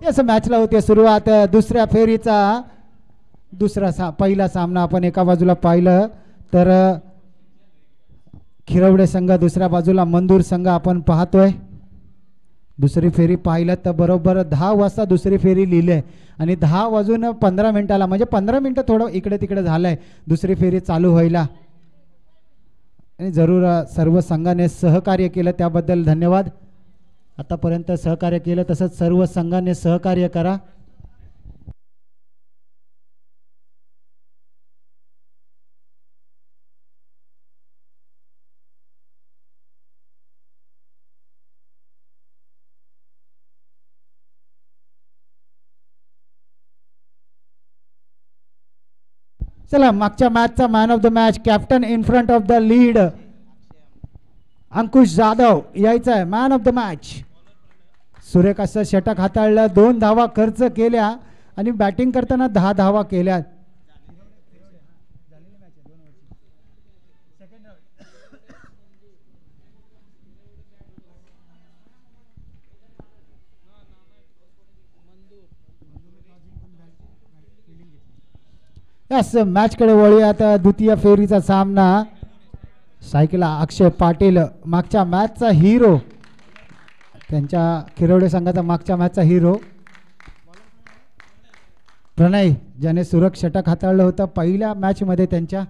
याच मॅचला होते सुरुवात दुसऱ्या फेरीचा पहिला सामना आपण एका बाजूला पाहिलं तर खिरवडे संघ, दुसऱ्या बाजूला मंदूर संघ आपण पाहतोय. दुसरी फेरी पाहिलं तर बरोबर 10 वाजता दुसरी फेरी लिहिले आणि 10 वाजून 15 मिनिटाला म्हणजे 15 मिनिटं थोडं इकडे तिकडे झालंय दुसरी फेरी चालू व्हायला. आणि जरूर सर्व संघाने सहकार्य केलं त्याबद्दल धन्यवाद. आतापर्यंत सहकार्य केलं तसंच सर्व संघाने सहकार्य करा. चला मागच्या मॅचचा man of the match, captain in front of the lead Ankush Jadhav यायचा आहे मॅन ऑफ द मॅच. सुरेख असं षटक हाताळलं, 2 धावा खर्च केल्या आणि बॅटिंग करताना 10 धावा केल्या. मॅच कडे वळूया. आता द्वितीय फेरीचा सामना सायकला अक्षय पाटील, मागच्या मॅचचा हिरो, त्यांच्या खिरवडे संघाचा मागच्या मॅचचा हिरो प्रणय, ज्याने सुरक्षा षटक हाताळलं होतं पहिल्या मॅच मध्ये. त्यांच्या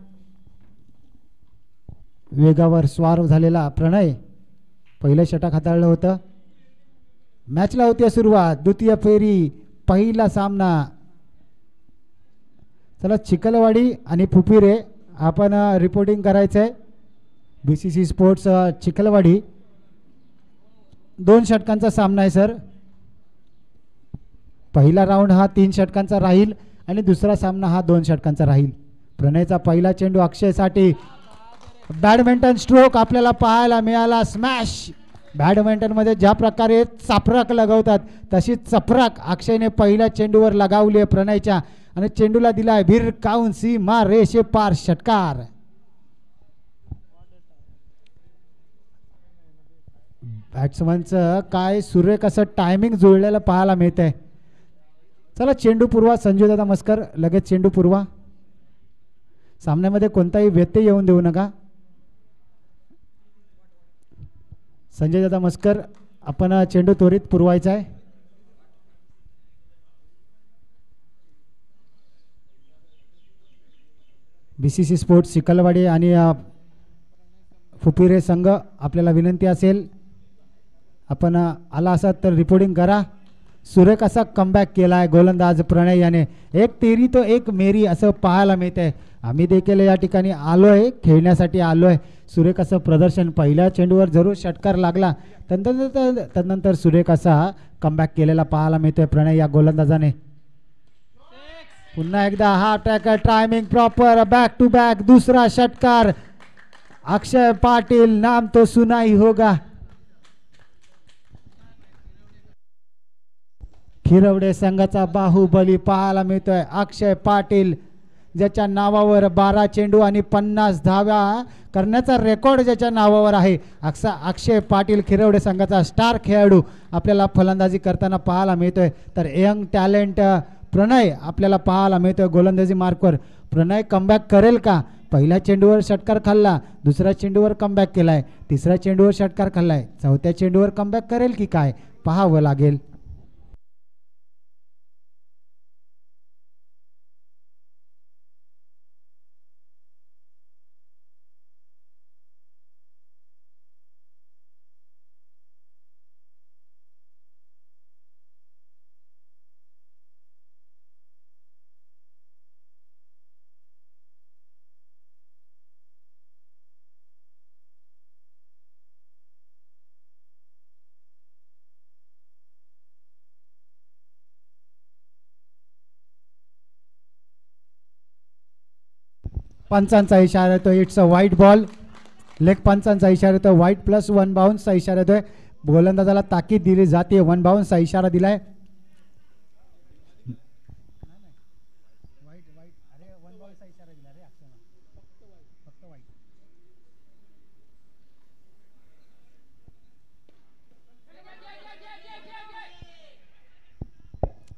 वेगावर स्वार झालेला प्रणय पहिलं षटक हाताळलं होतं. मॅचला होती सुरुवात द्वितीय फेरी पहिला सामना. चला चिखलवाडी आणि फुपिरे आपण रिपोर्टिंग करायचंय. BCC स्पोर्ट्स चिखलवाडी 2 षटकांचा सामना आहे सर. पहिला राऊंड हा 3 षटकांचा राहील आणि दुसरा सामना हा 2 षटकांचा राहील. प्रणयचा पहिला चेंडू अक्षयसाठी, बॅडमिंटन स्ट्रोक आपल्याला पाहायला मिळाला. स्मॅश. बॅडमिंटन मध्ये ज्या प्रकारे चपराक लगवतात तशी चपराक अक्षयने पहिल्या चेंडूवर लगावली आहे प्रणयच्या आणि चेंडूला दिलाय भिरकावून सीमा रेषे पार षटकार. बॅट्समनचं काय सुरेख असं टायमिंग जुळलेलं पाहायला मिळत आहे. चला चेंडू पुरवा संजय दादा मस्कर, लगेच चेंडू पुरवा. सामन्यामध्ये कोणताही व्यत्यय येऊन देऊ नका. संजय दादा मस्कर, आपण चेंडू त्वरित पुरवायचा आहे. BCC स्पोर्ट्स चिखलवाडी आणि फुपिरे संघ आपल्याला विनंती असेल, आपण आला असाल तर रिपोर्टिंग करा. सुरेख असा कमबॅक केला आहे गोलंदाज प्रणय याने. 1 तेरी तो 1 मेरी असं पाहायला मिळत आहे. आम्ही देखील या ठिकाणी आलो आहे, खेळण्यासाठी आलो आहे. सुरेख असं प्रदर्शन, पहिल्या चेंडूवर जरूर षटकार लागला, तदनंतर सुरेख असा कमबॅक केलेला पाहायला मिळतोय प्रणय या गोलंदाजाने. पुन्हा एकदा हा attacker, timing proper, back to back दुसरा षटकार. अक्षय पाटील नाम तो सुना ही होगा. खिरवडे संघाचा बाहुबली पाहायला मिळतोय अक्षय पाटील, ज्याच्या नावावर 12 चेंडू आणि 50 धावा करण्याचा रेकॉर्ड ज्याच्या नावावर आहे. अक्षय पाटील खिरवडे संघाचा स्टार खेळाडू आपल्याला फलंदाजी करताना पाहायला मिळतोय. तर यंग टॅलेंट प्रणय आपल्याला पाहायला मिळतोय गोलंदाजी मार्कवर. प्रणय कमबॅक करेल का? पहिल्या चेंडूवर षटकार खाल्ला, दुसऱ्या चेंडूवर कमबॅक केलाय, तिसऱ्या चेंडूवर षटकार खाल्लाय, चौथ्या चेंडूवर कमबॅक करेल की काय पाहावं लागेल. पंचांचा इशारा येतो, it's a white ball. Leg पंचांचा इशारा येतो, व्हाईट प्लस 1 बाउन्सचा इशारा येतोय. गोलंदाजाला ताकीद दिली जाते, 1 बाउन्सचा इशारा दिलाय.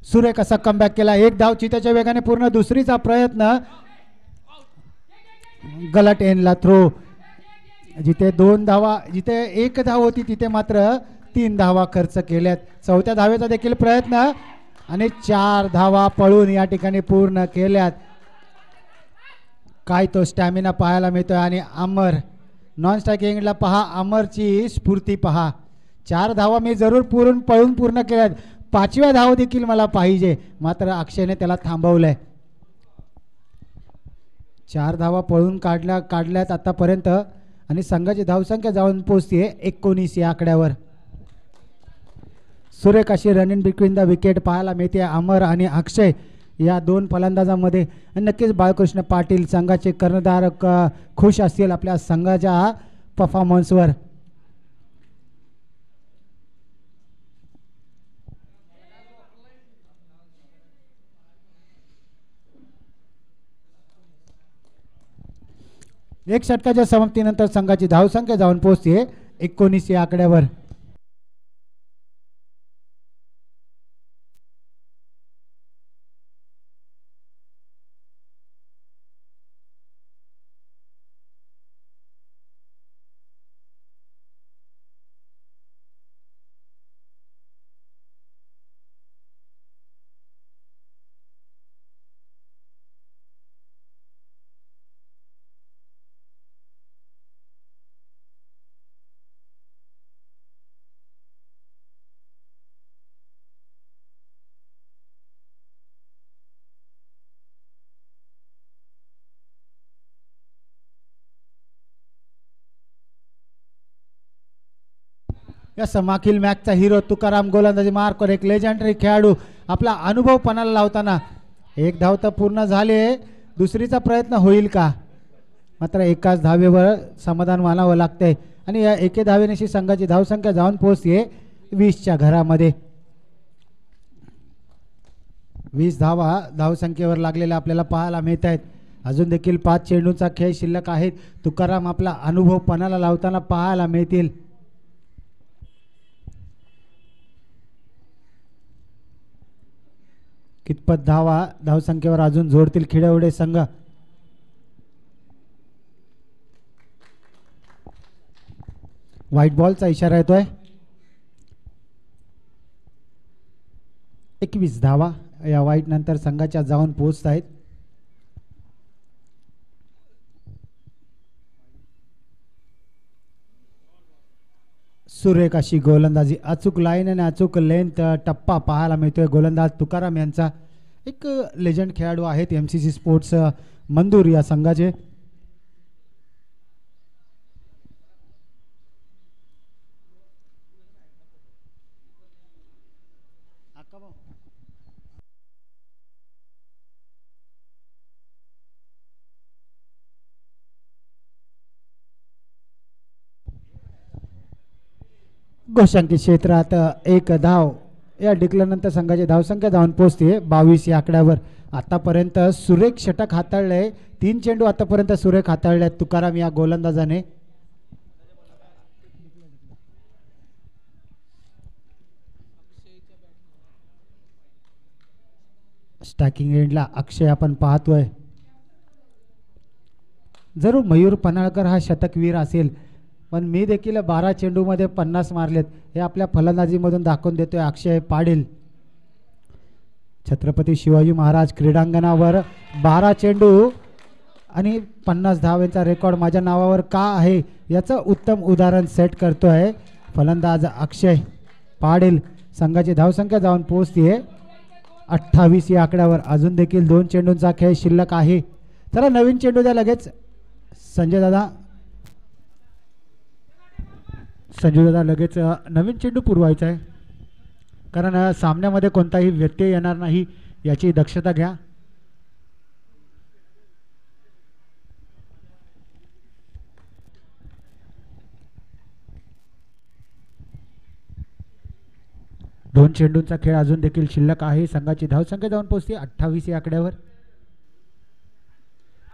सुरेख असा कमबॅक केला, एक धाव चित्याच्या वेगाने पूर्ण. दुसरीचा प्रयत्न गलट एनला थ्रो. जिथे 2 धावा, जिथे 1 धाव होती तिथे मात्र 3 धावा खर्च केल्यात. चौथ्या धावेचा देखील प्रयत्न आणि 4 धावा पळून या ठिकाणी पूर्ण केल्यात. काय तो स्टॅमिना पाहायला मिळतोय. आणि अमर नॉन स्ट्रायकिंगला पहा, अमरची स्फूर्ती पहा. 4 धावा मी जरूर पळून पूर्ण केल्यात, 5व्या धाव देखील मला पाहिजे, मात्र अक्षयने त्याला थांबवलंय. 4 धावा पळून काढल्यात आतापर्यंत आणि संघाची धावसंख्या जाऊन पोहोचते 19 या आकड्यावर. सुरेख अशी run in between the wicket पाहायला मिळते अमर आणि अक्षय या 2 फलंदाजांमध्ये. आणि नक्कीच बाळकृष्ण पाटील संघाचे कर्णधार खुश असतील आपल्या संघाच्या परफॉर्मन्सवर. एक षटकाच्या समाप्तीनंतर संघाची धावसंख्या जाऊन पोहोचते 19 या आकड्यावर. या समाखील मॅचचा हिरो तुकाराम गोलंदाजी मार्कवर एक लेजेंडरी खेळाडू आपला अनुभव पणाला लावताना. 1 धाव तर पूर्ण झाले, दुसरीचा प्रयत्न होईल का, मात्र एकाच धावेवर समाधान मानावं लागतंय. आणि या एके धावेनेशी संघाची धावसंख्या जाऊन पोहोचते 20च्या घरामध्ये. 20 धावा धावसंख्येवर लागलेल्या आपल्याला पाहायला मिळत आहेत. अजून देखील 5 चेंडूंचा खेळ शिल्लक आहेत. तुकाराम आपला अनुभव पणाला लावताना पाहायला मिळतील. कितपत धावसंख्येवर अजून जोडतील खिडवडे संघ. व्हाईट बॉलचा इशारा येतोय. 21 धावा या व्हाईट नंतर संघाच्या जाऊन पोहोचत आहेत. सुरेख अशी गोलंदाजी, अचूक लाईन आणि अचूक लेंथ टप्पा पाहायला मिळतोय गोलंदाज तुकाराम यांचा. एक लेजंड खेळाडू आहेत MCC स्पोर्ट्स मंदूर या संघाचे. घोषांकित क्षेत्रात 1 धाव या डिक्लेअरनंतर संघाची धावसंख्या जाऊन पोहोचते 22 या आकड्यावर. आतापर्यंत सुरेख षटक हाताळले, 3 चेंडू आतापर्यंत सुरेख हाताळले तुकाराम या गोलंदाजाने. स्टॅकिंग एंडला अक्षय आपण पाहतोय. जरूर मयूर पन्हाळकर हा शतकवीर असेल, पण मी देखील 12 चेंडूमध्ये 50 मारलेत हे आपल्या फलंदाजीमधून दाखवून देतोय अक्षय पाटील. छत्रपती शिवाजी महाराज क्रीडांगणावर 12 चेंडू आणि 50 धावांचा रेकॉर्ड माझ्या नावावर का आहे याचं उत्तम उदाहरण सेट करतोय फलंदाज अक्षय पाटील. संघाची धावसंख्या जाऊन पोहोचते 28 या आकड्यावर. अजून देखील 2 चेंडूंचा खेळ शिल्लक आहे. चला नवीन चेंडू द्या लगेच संजय दादा लगेच नवीन चेंडू पुरवायचा आहे, कारण सामन्यामध्ये कोणताही व्यत्यय येणार नाही याची दक्षता घ्या. दोन चेंडूंचा खेळ अजून देखील शिल्लक आहे. संघाची धावसंख्या जाऊन पोहोचते 28 या आकड्यावर.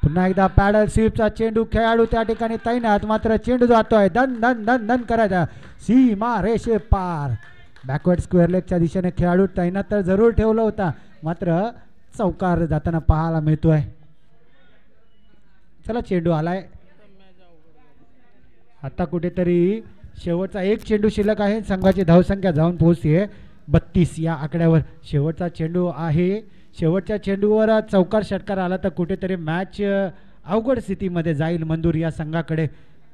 पुन्हा एकदा पॅडल स्वीपचा चेंडू, खेळाडू त्या ठिकाणी तैनात, मात्र चेंडू जातोय धन धन धन धन करायचा सीमा रेषे पार. बॅकवर्ड स्क्वेअर लेगच्या दिशेने खेळाडू तैनात तर जरूर ठेवला होता, मात्र चौकार जाताना पाहायला मिळतोय. चला चेंडू आलाय आता कुठेतरी. शेवटचा एक चेंडू शिल्लक आहे. संघाची धावसंख्या जाऊन पोहोचते 32 या आकड्यावर. शेवटचा चेंडू आहे. शेवटच्या चेंडूवर चौकार षटकार आला तर कुठेतरी मॅच अवघड स्थितीमध्ये जाईल मंदूर या संघाकडे.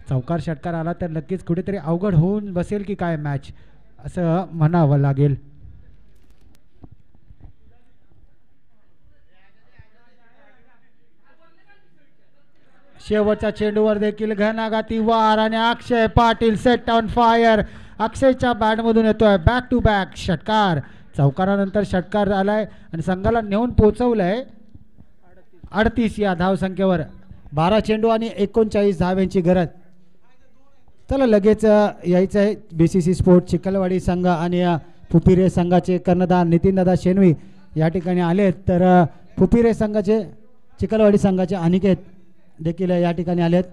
चौकार षटकार आला तर नक्कीच कुठेतरी अवघड होऊन बसेल की काय मॅच, असं म्हणावं लागेल. शेवटच्या चेंडूवर देखील घणाघाती वार आणि अक्षय पाटील सेट ऑन फायर. अक्षयच्या बॅटमधून येतोय बॅक टू बॅक षटकार. चौकारानंतर षटकार आलाय आणि संघाला नेऊन पोहोचवलंय 38 या धावसंख्येवर. 12 चेंडू आणि 39 धाव्यांची गरज. चला लगेच यायचं आहे BCC स्पोर्ट चिखलवाडी संघ आणि फुपिरे संघाचे कर्णधार नितीनदादा शेनवी या ठिकाणी आलेत. तर फुपिरे संघाचे चिखलवाडी संघाचे अनिकेत देखील या ठिकाणी आलेत.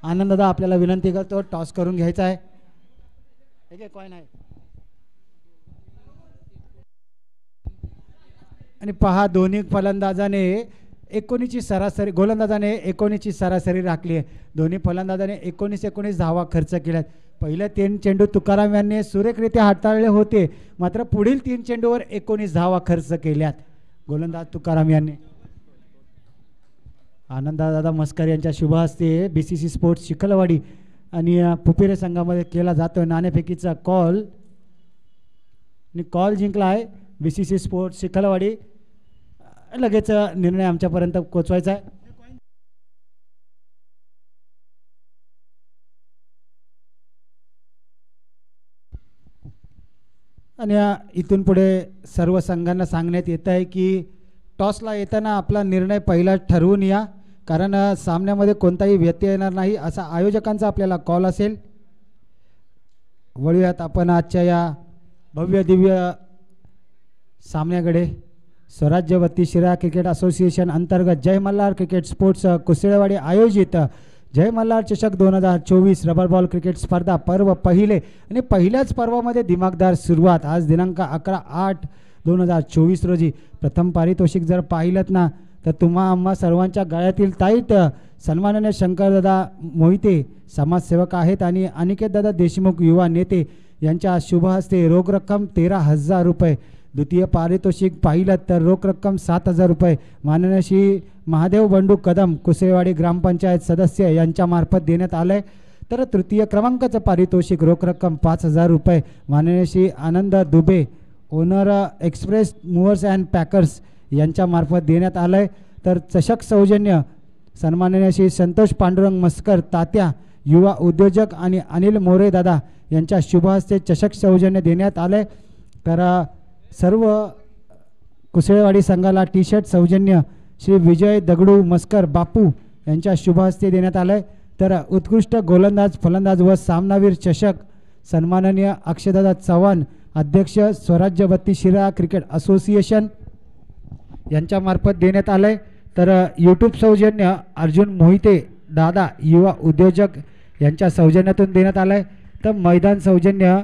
आनंददा आपल्याला विनंती करतो टॉस करून घ्यायचा आहे. कॉइन आहे आणि पहा दोन्ही फलंदाजाने 19ची सरासरी, गोलंदाजाने 19ची सरासरी राखली आहे. दोन्ही फलंदाजाने 19 धावा खर्च केल्यात. पहिले 3 चेंडू तुकाराम यांनी सुरेखरित्या हाताळले होते, मात्र पुढील 3 चेंडूवर 19 धावा खर्च केल्यात गोलंदाज तुकाराम यांनी. आनंददादा मस्कर यांच्या शुभ हस्ते BCC स्पोर्ट्स चिखलवाडी आणि फुपिरे संघामध्ये केला जातोय नाणेफेकीचा कॉल आणि कॉल जिंकला आहे BCC स्पोर्ट्स चिखलवाडी. लगेच निर्णय आमच्यापर्यंत पोचवायचा आहे. आणि इथून पुढे सर्व संघांना सांगण्यात येत आहे की टॉसला येताना आपला निर्णय पहिला ठरवून या, कारण सामन्यामध्ये कोणताही व्यत्यय येणार नाही असा आयोजकांचा आपल्याला कॉल असेल. वळूयात आपण आजच्या या भव्य दिव्य सामन्याकडे. स्वराज्य बत्तीशिरा क्रिकेट असोसिएशन अंतर्गत जय मल्हार क्रिकेट स्पोर्ट्स कुसळेवाडी आयोजित जय मल्हार चषक 2024 रबर बॉल क्रिकेट स्पर्धा पर्व पहिले आणि पहिल्याच पर्वामध्ये दिमागदार सुरुवात. आज दिनांक 11/8/2024 रोजी प्रथम पारितोषिक जर पाहिलंत ना तर तुम्हा आम्हा सर्वांच्या गळ्यातील ताईत सन्माननीय शंकरदादा मोहिते समाजसेवक आहेत आणि अनिकेतदादा देशमुख युवा नेते यांच्या शुभ हस्ते रोख रक्कम 13,000 रुपये. द्वितीय पारितोषिक पाहिलं तर रोख रक्कम 7,000 रुपये माननीय श्री महादेव बंडू कदम कुसेवाडी ग्रामपंचायत सदस्य यांच्यामार्फत देण्यात आलंय. तर तृतीय क्रमांकाचं पारितोषिक रोख रक्कम 5,000 रुपये माननीय Shri Anand Dubey owner Express Movers and Packers यांच्यामार्फत देण्यात आलंय. तर चषक सौजन्य सन्माननीय श्री संतोष पांडुरंग मस्कर तात्या युवा उद्योजक आणि अनिल मोरे दादा यांच्या शुभ हस्ते चषक सौजन्य देण्यात आलंय. तर सर्व कुसळेवाडी संघाला टी-शर्ट सौजन्य श्री विजय दगडू मस्कर बापू यांच्या शुभ हस्ते देण्यात आलंय. तर उत्कृष्ट गोलंदाज फलंदाज व सामनावीर चषक सन्माननीय अक्षयदादा चव्हाण अध्यक्ष स्वराज्य बत्तीशिरा क्रिकेट असोसिएशन यांच्यामार्फत देण्यात आलंय. तर यूट्यूब सौजन्य अर्जुन मोहिते दादा युवा उद्योजक यांच्या सौजन्यातून देण्यात आलंय. तर मैदान सौजन्य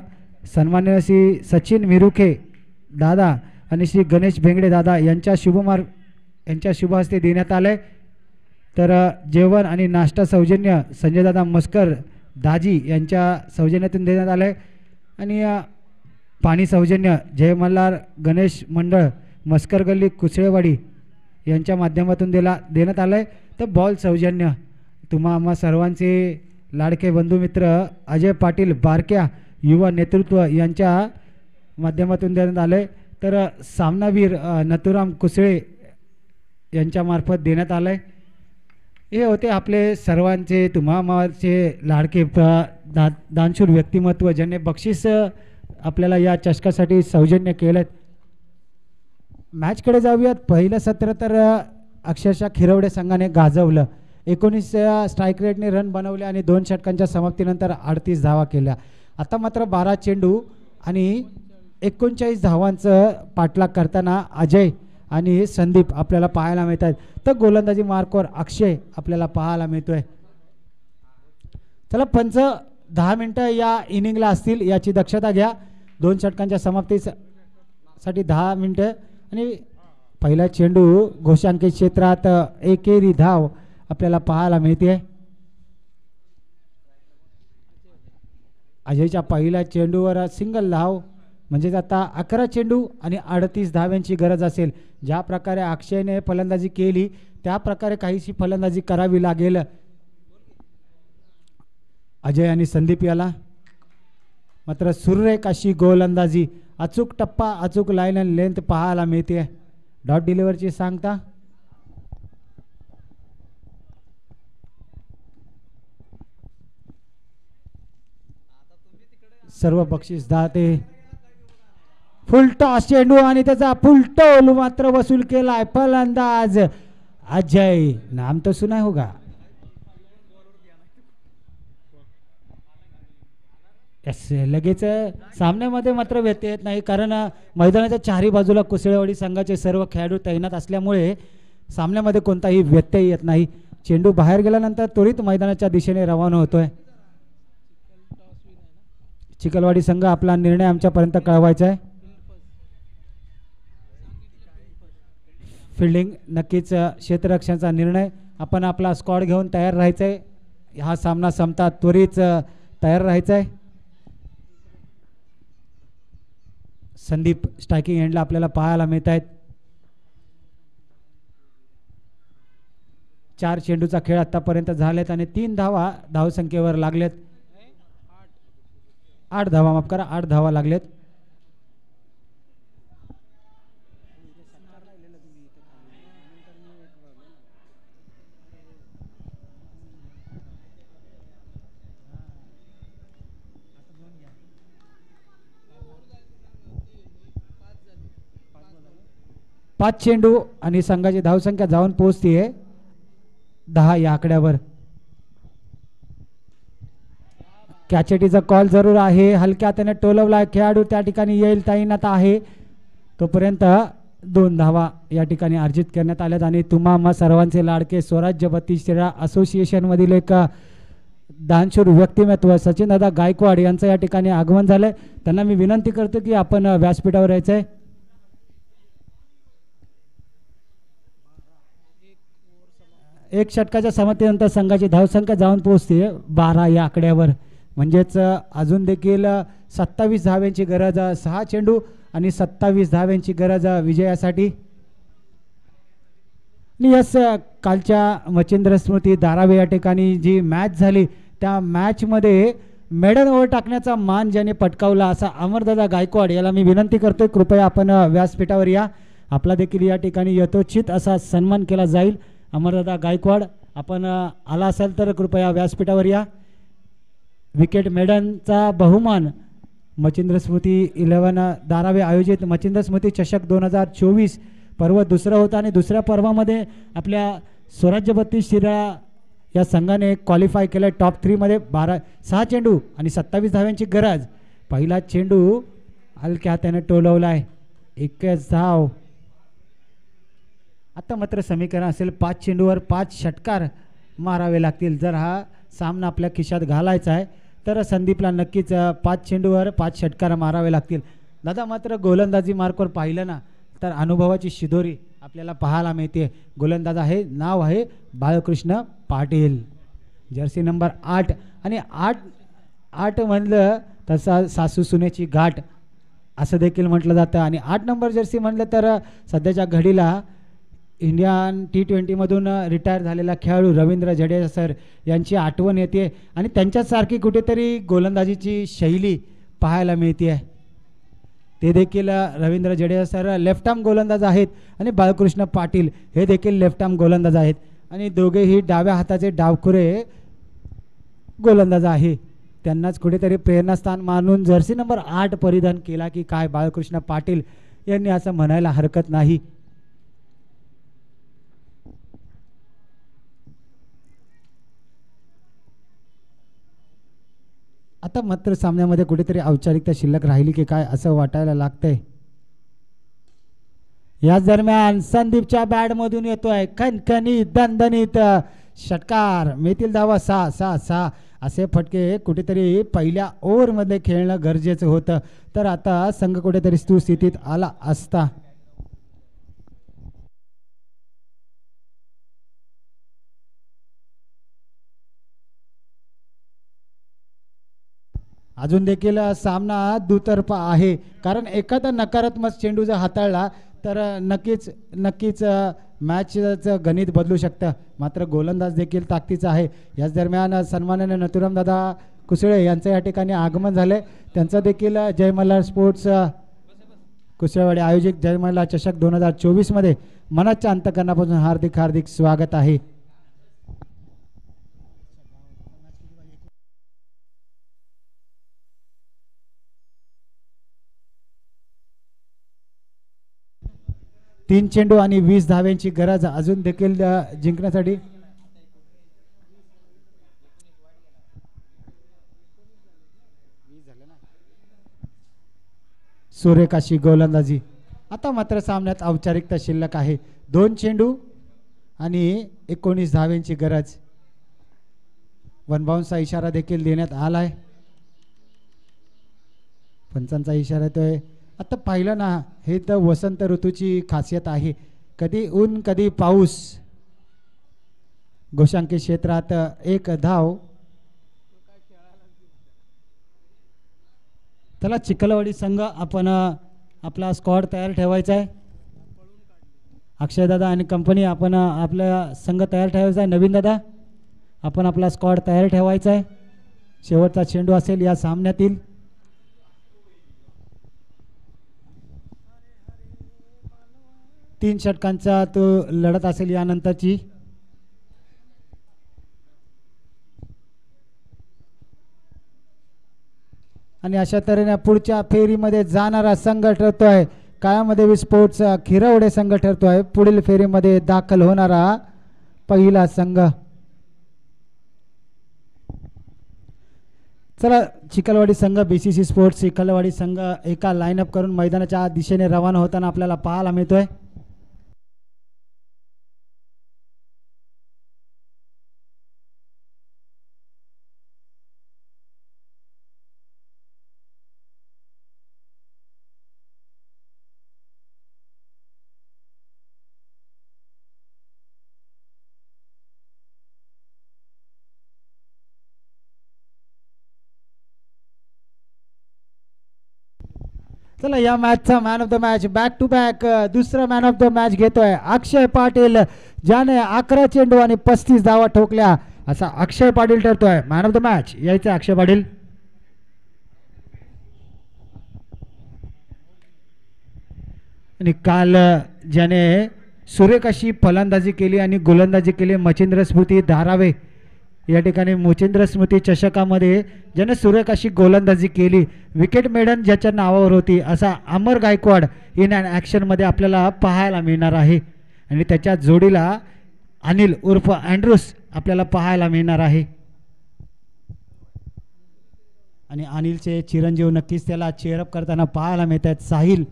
सन्माननीय श्री सचिन मिरुखे दादा आणि श्री गणेश भेंगडे दादा यांच्या शुभ हस्ते देण्यात आलंय. तर जेवण आणि नाश्ता सौजन्य संजयदादा मस्कर दाजी यांच्या सौजन्यातून देण्यात आलंय. आणि पाणी सौजन्य जय मल्हार गणेश मंडळ मस्कर गल्ली कुसळेवाडी यांच्या माध्यमातून देण्यात आलंय. तर बॉल सौजन्य तुम्हा आम्हा सर्वांचे लाडके बंधुमित्र अजय पाटील बारक्या युवा नेतृत्व यांच्या माध्यमातून देण्यात आलंय. तर सामनावीर नथुराम कुसळे यांच्यामार्फत देण्यात आलंय. हे होते आपले सर्वांचे तुम्हाचे लाडके दानशूर व्यक्तिमत्व ज्यांनी बक्षीस आपल्याला या चषकासाठी सौजन्य केलं. मॅचकडे जाऊयात. पहिलं सत्र तर अक्षरशः खिरवडे संघाने गाजवलं. 19 स्ट्राईक रेटने रन बनवले आणि 2 षटकांच्या समाप्तीनंतर 38 धावा केल्या. आता मात्र 12 चेंडू आणि 39 धावांचं पाठलाग करताना अजय आणि संदीप आपल्याला पाहायला मिळतात. तर गोलंदाजी मार्कवर अक्षय आपल्याला पाहायला मिळतोय. चला पंच 10 मिनिटं या इनिंगला असतील याची दक्षता घ्या. 2 षटकांच्या समाप्तीसाठी 10 मिनिटं आणि पहिला चेंडू घोषांकित क्षेत्रात एकेरी धाव आपल्याला पाहायला मिळते. अजयच्या पहिल्या चेंडूवर सिंगल धाव म्हणजेच आता 11 चेंडू आणि 38 धाव्यांची गरज असेल. ज्या प्रकारे अक्षयने फलंदाजी केली त्या प्रकारे काहीशी फलंदाजी करावी लागेल अजय आणि संदीप याला. मात्र सुरेख अशी गोलंदाजी, अचूक टप्पा, अचूक लाईन आणि लेंथ पाहायला मिळते. डॉट डिलिव्हरची सांगता सर्व बक्षीस दाते. फुलटॉस चेंडू आणि त्याचा फुलटोल मात्र वसूल केलाय फलंदाज अजय. नाम तो सुना होगा. लगेच सामन्यामध्ये मात्र व्यत्यय येत नाही कारण मैदानाच्या चारही बाजूला कुसळेवाडी संघाचे सर्व खेळाडू तैनात असल्यामुळे सामन्यामध्ये कोणताही व्यत्यय येत नाही. चेंडू बाहेर गेल्यानंतर त्वरित मैदानाच्या दिशेने रवाना होतोय. चिखलवाडी संघ आपला निर्णय आमच्यापर्यंत कळवायचा आहे. फिल्डिंग नक्कीच क्षेत्ररक्षणाचा निर्णय. आपण आपला स्क्वॉड घेऊन तयार राहायचंय. हा सामना संपता त्वरित तयार राहायचा आहे. संदीप स्ट्रायकिंग एंडला आपल्याला पाहायला मिळत आहेत. 4 चेंडूचा खेळ आतापर्यंत झालेत आणि 3 धावा धावसंख्येवर लागलेत. 8 धावा माफ करा 8 धावा लागलेत. पाच चेंडू आणि संघाची धावसंख्या जाऊन पोहोचतीये 10 या आकड्यावर. कॅचेटीचा कॉल जरूर आहे. हलक्या हाताने टोलवला खेळाडू त्या ठिकाणी येईल तैनात आहे. तोपर्यंत 2 धावा या ठिकाणी अर्जित करण्यात आल्यात आणि तुम्हा सर्वांचे लाडके स्वराज्य बत्तीस असोसिएशन मधील एक दानशूर व्यक्तिमत्व सचिन दादा गायकवाड यांचं या ठिकाणी आगमन झालंय. त्यांना मी विनंती करतो की आपण व्यासपीठावर यायचंय. एक षटकाच्या समाप्तीनंतर संघाची धावसंख्या जाऊन पोहोचते 12 या आकड्यावर. म्हणजेच अजून देखील 27 धाव्यांची गरज. 6 चेंडू आणि 27 धाव्यांची गरज विजयासाठी. यस कालच्या मच्छिंद्र स्मृती धारावे या ठिकाणी जी मॅच झाली त्या मॅचमध्ये मेडल ओव्हर टाकण्याचा मान ज्याने पटकावला असा अमरदादा गायकवाड याला मी विनंती करतोय कृपया आपण व्यासपीठावर या. आपला देखील या ठिकाणी यथोचित असा सन्मान केला जाईल. अमरदादा गायकवाड आपण आला असाल तर कृपया व्यासपीठावर या. विकेट मेडनचा बहुमान मच्छिंद्र स्मृती 11 धारावे आयोजित मच्छिंद्र स्मृती चषक 2024 पर्व दुसरं होतं आणि दुसऱ्या पर्वामध्ये आपल्या स्वराज्य बत्तीस शिराळा या संघाने क्वालिफाय केलं टॉप 3 मध्ये. 6 चेंडू आणि 27 धाव्यांची गरज. पहिला चेंडू हलक्या हाताने टोलवलाय 21 धाव. आता मात्र समीकरण असेल 5 चेंडूवर 5 षटकार मारावे लागतील. जर हा सामना आपल्या खिशात घालायचा आहे तर संदीपला नक्कीच 5 चेंडूवर 5 षटकार मारावे लागतील. दादा मात्र गोलंदाजी मार्कवर पाहिलं ना तर अनुभवाची शिदोरी आपल्याला पाहायला मिळते. गोलंदाज आहे नाव आहे बाळकृष्ण पाटील. जर्सी नंबर 8 आणि 8 म्हणलं तसा सासू सुनेची गाठ असं देखील म्हटलं जातं. आणि 8 नंबर जर्सी म्हणलं तर सध्याच्या घडीला इंडियन T20 मधून रिटायर झालेला खेळाडू रवींद्र जडेजा सर यांची आठवण येते आणि त्यांच्यासारखी कुठेतरी गोलंदाजीची शैली पाहायला मिळते. ते देखील Ravindra Jadeja sir left arm गोलंदाज आहेत आणि बाळकृष्ण पाटील हे देखील लेफ्ट आर्म गोलंदाज आहेत आणि दोघेही डाव्या हाताचे डावखुरे गोलंदाज आहे. त्यांनाच कुठेतरी प्रेरणास्थान मानून जर्सी नंबर 8 परिधान केला की काय बाळकृष्ण पाटील यांनी असं म्हणायला हरकत नाही. आता मात्र सामन्यामध्ये कुठेतरी औपचारिकता शिल्लक राहिली की काय असं वाटायला लागतंय. याच दरम्यान संदीपच्या बॅटमधून येतोय खणखणीत दणदणीत षटकार. मिळतील धावा 6. असे फटके कुठेतरी पहिल्या ओव्हरमध्ये खेळणं गरजेचं होतं, तर आता संघ कुठेतरी सुस्थितीत आला असता. अजून देखील सामना दुतर्फा आहे, कारण एखादा नकारात्मक चेंडू जर हाताळला तर नक्कीच मॅचचं गणित बदलू शकतं. मात्र गोलंदाज देखील ताकदीचा आहे. याच दरम्यान सन्माननीय नथुराम दादा कुसळे यांचं या ठिकाणी आगमन झाले. त्यांचं देखील जय मल्हार स्पोर्ट्स कुसळेवाडी आयोजित जय मल्हार चषक 2024 मध्ये मनाच्या अंतःकरणापासून हार्दिक हार्दिक स्वागत आहे. तीन चेंडू आणि 20 धाव्यांची गरज अजून देखील जिंकण्यासाठी. सुरेख अशी गोलंदाजी. आता मात्र सामन्यात औपचारिकता शिल्लक आहे. 2 चेंडू आणि 19 धाव्यांची गरज. वन बाउन्सचा इशारा देखील देण्यात आलाय. पंचांचा इशारा येतोय. आता पाहिलं ना, हे तर वसंत ऋतूची खासियत आहे. कधी ऊन कधी पाऊस. गोशांकी क्षेत्रात 1 धाव. चला चिखलवाडी संघ आपण आपला स्क्वॉड तयार ठेवायचा आहे. अक्षय दादा आणि कंपनी आपण आपला संघ तयार ठेवायचा आहे. नवीन दादा आपण आपला स्क्वॉड तयार ठेवायचा आहे. शेवटचा चेंडू असेल या सामन्यातील. तीन षटकांचा तो लढत असेल यानंतरची. आणि अशा तऱ्हेने पुढच्या फेरीमध्ये जाणारा संघ ठरतोय काळामध्ये स्पोर्ट्स खिरवडे संघ ठरतोय पुढील फेरीमध्ये दाखल होणारा पहिला संघ. चला चिखलवाडी संघ BCC स्पोर्ट्स चिखलवाडी संघ एका लाईनअप करून मैदानाच्या दिशेने रवाना होताना आपल्याला पाहायला मिळतोय. चला या मॅचचा man of the match back to back दुसरा मॅन ऑफ द मॅच घेतोय अक्षय पाटील, ज्याने 11 चेंडू आणि 35 धावा ठोकल्या. असा अक्षय पाटील ठरतोय मॅन ऑफ द मॅच. यायचं अक्षय पाटील. आणि काल ज्याने सुरेख अशी फलंदाजी केली आणि गोलंदाजी केली मच्छिंद्र स्मृती धारावे. या ठिकाणी मच्छिंद्र स्मृती चषकामध्ये ज्याने सुरेख अशी गोलंदाजी केली, विकेट मेडन ज्याच्या नावावर होती, असा अमर गायकवाड इन अँड ॲक्शनमध्ये आपल्याला पाहायला मिळणार आहे. आणि त्याच्या जोडीला अनिल उर्फ अँड्रूस आपल्याला पाहायला मिळणार आहे. आणि अनिलचे चिरंजीव नक्कीच त्याला चेअरअप करताना पाहायला मिळत आहेत. साहिल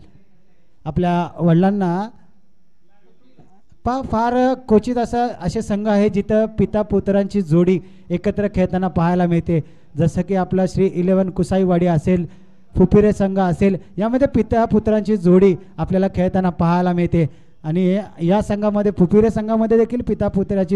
आपल्या वडिलांना फार क्वचित असे संघ आहे जिथं पिता पुत्रांची जोडी एकत्र खेळताना पाहायला मिळते. जसं की आपला श्री 11 कुसाईवाडी असेल, फुपिरे संघ असेल, यामध्ये पिता पुत्रांची जोडी आपल्याला खेळताना पाहायला मिळते. आणि या संघामध्ये फुपिरे संघामध्ये देखील पिता पुत्राची